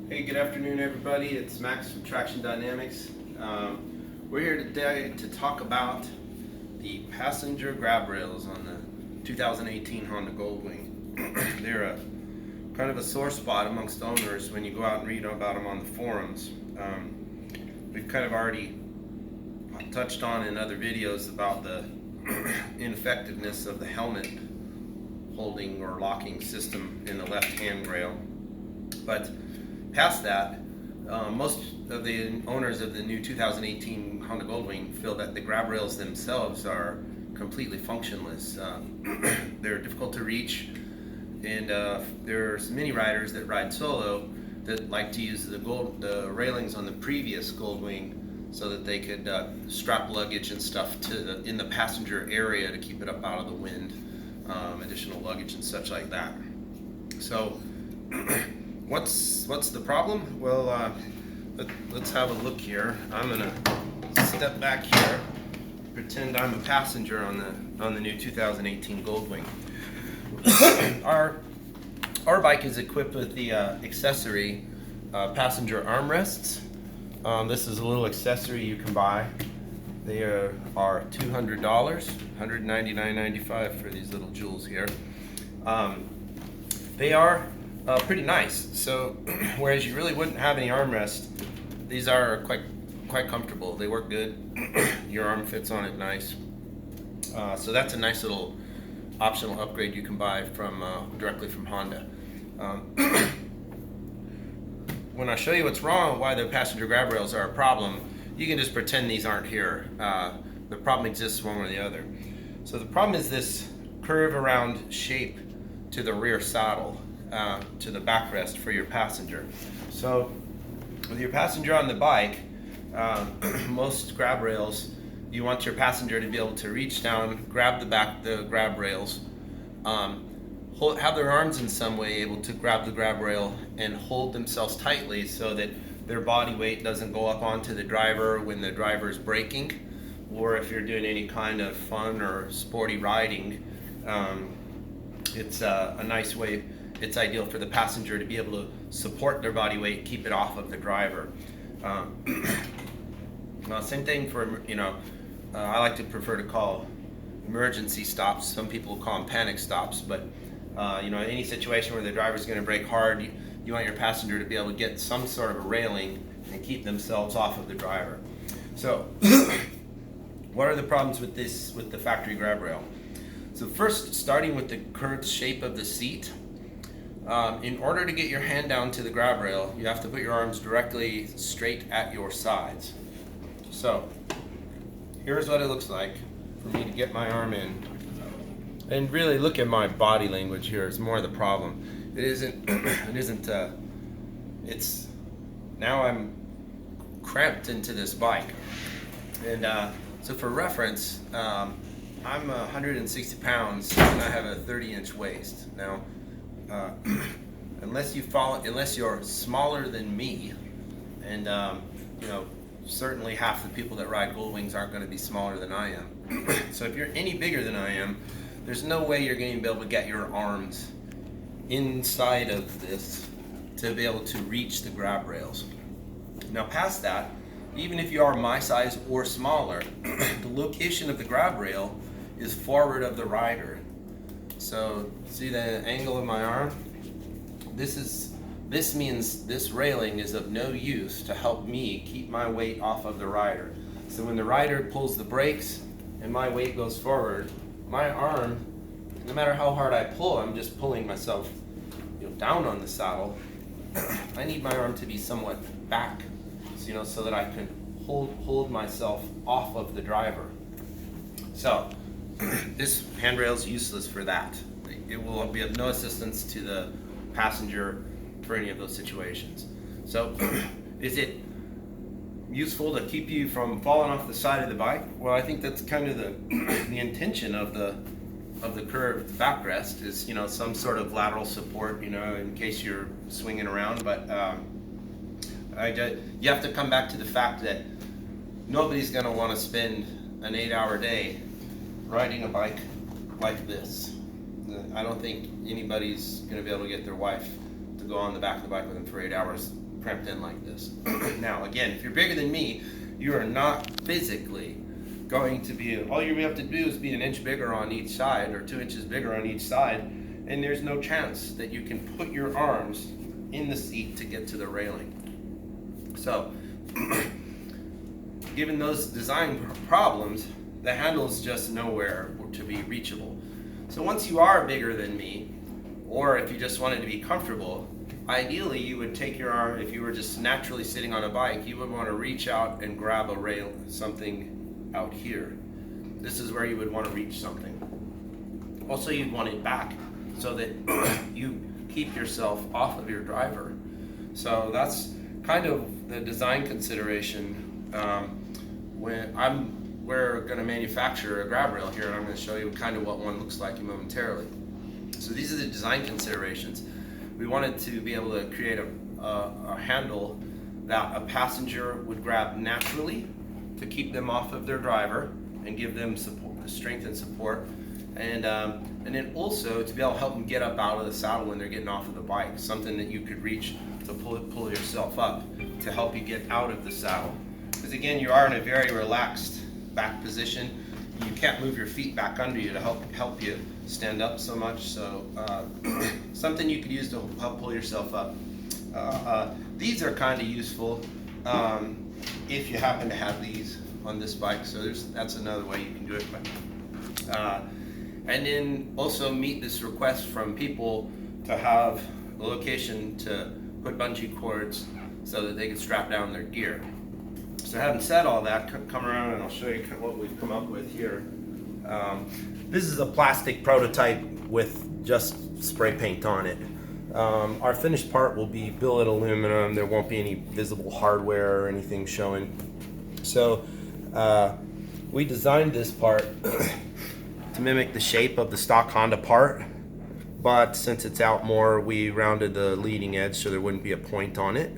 Hey, good afternoon, everybody. It's Max from Traction Dynamics. We're here today to talk about the passenger grab rails on the 2018 Honda Goldwing. They're a kind of a sore spot amongst owners when you go out and read about them on the forums. We've kind of already touched on in other videos about the ineffectiveness of the helmet holding or locking system in the left handrail. But past that, most of the owners of the new 2018 Honda Goldwing feel that the grab rails themselves are completely functionless. They're difficult to reach, and there's many riders that ride solo that like to use the railings on the previous Goldwing so that they could strap luggage and stuff in the passenger area to keep it up out of the wind, additional luggage and such like that. So What's the problem? Well, let's have a look here. I'm gonna step back here, pretend I'm a passenger on the new 2018 Goldwing. Our bike is equipped with the Accessory passenger armrests. This is a little accessory you can buy. They are $200, $199.95 for these little jewels here. They are pretty nice. So whereas you really wouldn't have any armrest, these are quite comfortable. They work good. Your arm fits on it nice. So that's a nice little optional upgrade you can buy from directly from Honda. When I show you what's wrong, why the passenger grab rails are a problem, you can just pretend these aren't here. The problem exists one or the other. So the problem is this curve around shape to the rear saddle. To the backrest for your passenger. So with your passenger on the bike, most grab rails, you want your passenger to be able to reach down, grab the grab rails, have their arms in some way able to grab the grab rail and hold themselves tightly so that their body weight doesn't go up onto the driver when the driver is braking, or if you're doing any kind of fun or sporty riding. It's a nice way. It's ideal for the passenger to be able to support their body weight, keep it off of the driver. Same thing for, I like to prefer to call emergency stops. Some people call them panic stops, but any situation where the driver's going to brake hard, you want your passenger to be able to get some sort of a railing and keep themselves off of the driver. So what are the problems with the factory grab rail? So first, starting with the current shape of the seat. In order to get your hand down to the grab rail, you have to put your arms directly straight at your sides. So here's what it looks like for me to get my arm in. And really look at my body language here. It's more the problem. It's now I'm cramped into this bike. And so for reference, I'm 160 pounds and I have a 30-inch waist. Now, unless you're smaller than me, and certainly half the people that ride Goldwings aren't going to be smaller than I am. So if you're any bigger than I am, there's no way you're going to be able to get your arms inside of this to be able to reach the grab rails. Now past that, even if you are my size or smaller, the location of the grab rail is forward of the rider. So see the angle of my arm? This means this railing is of no use to help me keep my weight off of the rider. So when the rider pulls the brakes and my weight goes forward, my arm, no matter how hard I pull, I'm just pulling myself down on the saddle. I need my arm to be somewhat back, so that I can hold myself off of the driver. So this handrail is useless for that. It will be of no assistance to the passenger for any of those situations. So is it useful to keep you from falling off the side of the bike? Well, I think that's kind of the intention of the curved backrest is some sort of lateral support in case you're swinging around. But you have to come back to the fact that nobody's going to want to spend an 8-hour day riding a bike like this. I don't think anybody's going to be able to get their wife to go on the back of the bike with them for 8 hours cramped in like this. Now, again, if you're bigger than me, you are not physically going to be, all you have to do is be an inch bigger on each side or 2 inches bigger on each side, and there's no chance that you can put your arms in the seat to get to the railing. So, given those design problems, the handle is just nowhere to be reachable. So once you are bigger than me, or if you just wanted to be comfortable, ideally you would take your arm, if you were just naturally sitting on a bike, you would want to reach out and grab a rail, something out here. This is where you would want to reach something. Also, you'd want it back so that you keep yourself off of your driver. So that's kind of the design consideration. We're going to manufacture a grab rail here, and I'm going to show you kind of what one looks like momentarily. So these are the design considerations. We wanted to be able to create a handle that a passenger would grab naturally to keep them off of their driver and give them support, strength and support, and then also to be able to help them get up out of the saddle when they're getting off of the bike, something that you could reach to pull yourself up to help you get out of the saddle. Because again, you are in a very relaxed back position. You can't move your feet back under you to help you stand up so much. So something you could use to help pull yourself up. These are kind of useful if you happen to have these on this bike. So that's another way you can do it. And then also meet this request from people to have a location to put bungee cords so that they can strap down their gear. So having said all that, come around and I'll show you what we've come up with here. This is a plastic prototype with just spray paint on it. Our finished part will be billet aluminum. There won't be any visible hardware or anything showing. So we designed this part to mimic the shape of the stock Honda part, but since it's out more, we rounded the leading edge so there wouldn't be a point on it.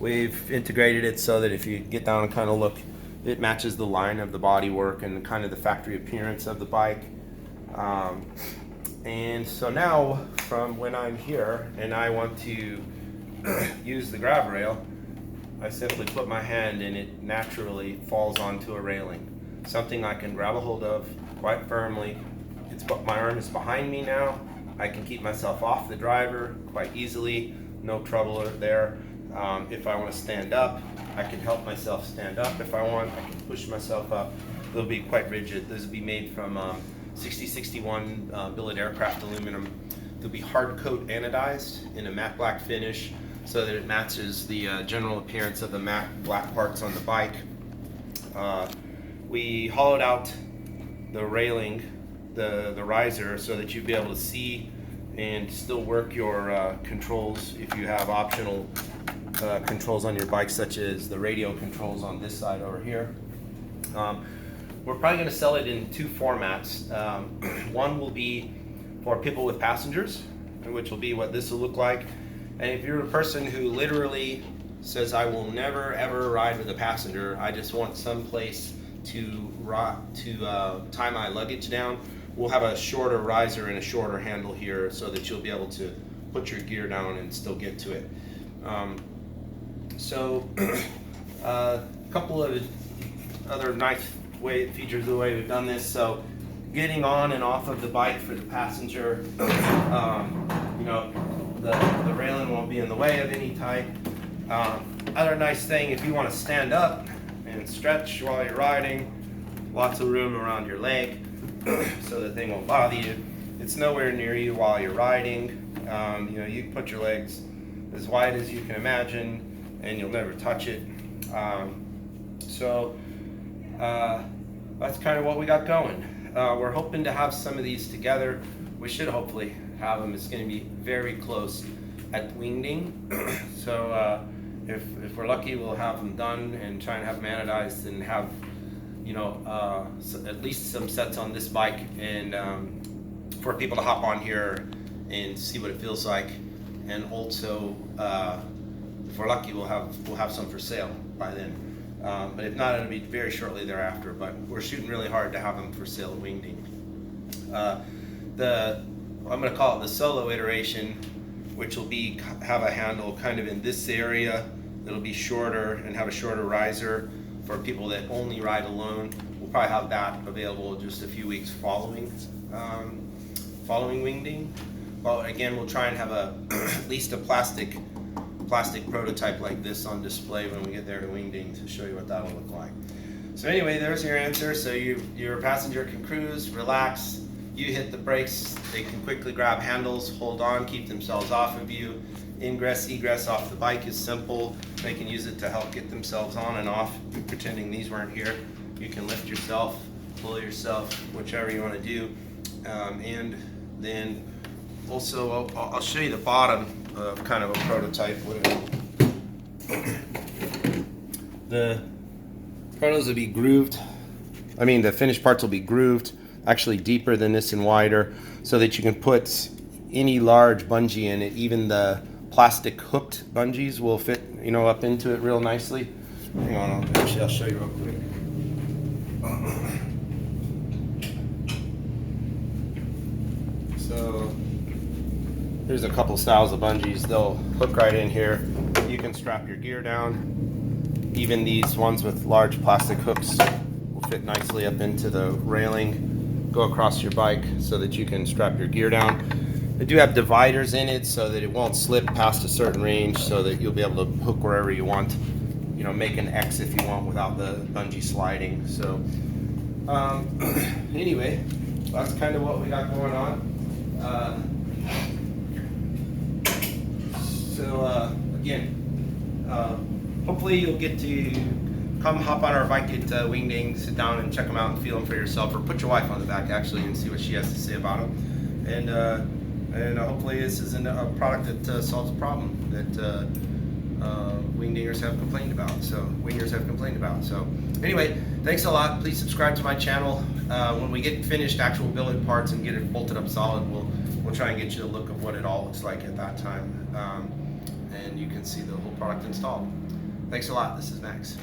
We've integrated it so that if you get down and kind of look, it matches the line of the bodywork and kind of the factory appearance of the bike. And so now, from when I'm here and I want to use the grab rail, I simply put my hand and it naturally falls onto a railing. Something I can grab a hold of quite firmly. My arm is behind me now. I can keep myself off the driver quite easily, no trouble there. If I want to stand up, I can help myself stand up. If I want, I can push myself up. They'll be quite rigid. Those will be made from 6061 billet aircraft aluminum. They'll be hard coat anodized in a matte black finish so that it matches the general appearance of the matte black parts on the bike. We hollowed out the railing, the riser, so that you'd be able to see and still work your controls if you have optional controls on your bike, such as the radio controls on this side over here. We're probably going to sell it in two formats. One will be for people with passengers, which will be what this will look like. And if you're a person who literally says, I will never ever ride with a passenger, I just want some place to tie my luggage down, we'll have a shorter riser and a shorter handle here so that you'll be able to put your gear down and still get to it. A couple of other nice features of the way we've done this. So getting on and off of the bike for the passenger, the railing won't be in the way of any type. Other nice thing, if you want to stand up and stretch while you're riding, lots of room around your leg so the thing won't bother you. It's nowhere near you while you're riding. You can put your legs as wide as you can imagine and you'll never touch it. That's kind of what we got going. We're hoping to have some of these together. We should hopefully have them. It's going to be very close at wingding. So if we're lucky, we'll have them done and try and have them anodized and have at least some sets on this bike, and for people to hop on here and see what it feels like. And also, if we're lucky, we'll have some for sale by then. But if not, it'll be very shortly thereafter. But we're shooting really hard to have them for sale at wingding. I'm going to call it the solo iteration. which will be have a handle kind of in this area. It'll be shorter and have a shorter riser for people that only ride alone. We'll probably have that available just a few weeks following wingding. Well, again, we'll try and have at least a plastic prototype like this on display when we get there to wingding to show you what that'll look like. So anyway, there's your answer. So your passenger can cruise, relax. You hit the brakes. They can quickly grab handles, hold on, keep themselves off of you. Ingress, egress off the bike is simple. They can use it to help get themselves on and off, pretending these weren't here. You can lift yourself, pull yourself, whichever you want to do. And then also, I'll show you the bottom of kind of a prototype. The protos will be grooved. I mean, the finished parts will be grooved, actually deeper than this and wider, so that you can put any large bungee in it. Even the plastic hooked bungees will fit, up into it real nicely. Hang on, I'll show you real quick. So there's a couple styles of bungees. They'll hook right in here. You can strap your gear down. Even these ones with large plastic hooks will fit nicely up into the railing, go across your bike so that you can strap your gear down. They do have dividers in it so that it won't slip past a certain range, so that you'll be able to hook wherever you want. Make an X if you want without the bungee sliding. So anyway, that's kind of what we got going on. Again, hopefully you'll get to come hop on our bike at Wingding, sit down and check them out and feel them for yourself, or put your wife on the back actually and see what she has to say about them. And hopefully this isn't a product that solves a problem that wingdingers have complained about. So anyway, thanks a lot. Please subscribe to my channel. When we get finished actual billet parts and get it bolted up solid, we'll try and get you a look of what it all looks like at that time, and you can see the whole product installed. Thanks a lot. This is Max.